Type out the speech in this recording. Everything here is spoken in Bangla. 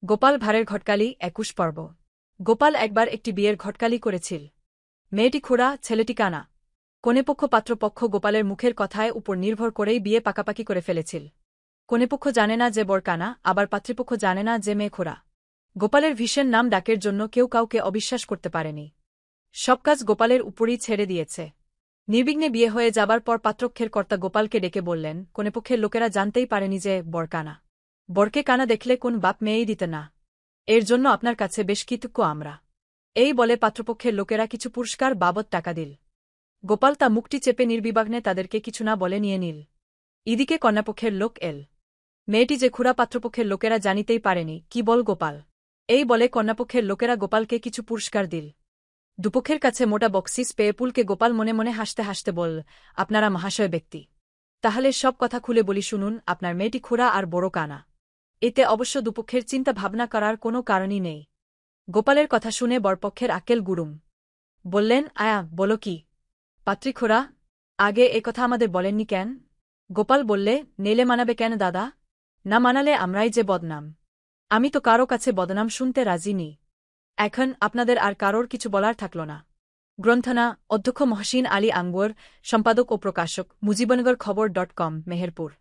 গোপাল ভাঁড়ের ঘটকালি ২১ পর্ব। গোপাল একবার একটি বিয়ের ঘটকালি করেছিল। মেয়েটি খোড়া, ছেলেটি কানা। কনেপক্ষ পাত্রপক্ষ গোপালের মুখের কথায় উপর নির্ভর করেই বিয়ে পাকাপাকি করে ফেলেছিল। কনেপক্ষ জানে না যে বর কানা, আবার পাত্রপক্ষ জানে না যে মেয়ে খোড়া। গোপালের ভীষণ নাম ডাকের জন্য কেউ কাউকে অবিশ্বাস করতে পারেনি। সব কাজ গোপালের উপরই ছেড়ে দিয়েছে। নির্বিঘ্নে বিয়ে হয়ে যাবার পর পাত্রপক্ষের কর্তা গোপালকে ডেকে বললেন, কনেপক্ষের লোকেরা জানতেই পারেনি যে বর কানা। বরকে কানা দেখলে কোন বাপ মেয়েই দিতে না। এর জন্য আপনার কাছে বেশ কৃতজ্ঞ আমরা। এই বলে পাত্রপক্ষের লোকেরা কিছু পুরস্কার বাবদ টাকা দিল। গোপাল তা মুখটি চেপে নির্বিবাগ্নে তাদেরকে কিছু না বলে নিয়ে নিল। এদিকে কন্যাপক্ষের লোক এল। মেয়েটি যে খুড়া পাত্রপক্ষের লোকেরা জানিতেই পারেনি, কি বল গোপাল। এই বলে কন্যাপক্ষের লোকেরা গোপালকে কিছু পুরস্কার দিল। দুপক্ষের কাছে মোটা বক্সিস পেয়ে পুলকে গোপাল মনে মনে হাসতে হাসতে বল, আপনারা মহাশয় ব্যক্তি। তাহলে সব কথা খুলে বলি শুনুন, আপনার মেয়েটি খুড়া আর বড় কানা। এতে অবশ্য দুপক্ষের চিন্তা ভাবনা করার কোনো কারণই নেই। গোপালের কথা শুনে বরপক্ষের আক্কেল গুরুম। বললেন, আয়া, বলো কি পাত্রী খোড়া, আগে এ কথা আমাদের বলেননি কেন? গোপাল বললে, নেলে মানাবে কেন দাদা? না মানালে আমরাই যে বদনাম। আমি তো কারো কাছে বদনাম শুনতে রাজি নি। এখন আপনাদের আর কারোর কিছু বলার থাকল না। গ্রন্থনা অধ্যক্ষ মহসিন আলী আঙ্গুর, সম্পাদক ও প্রকাশক মুজিবনগর খবর.com, মেহেরপুর।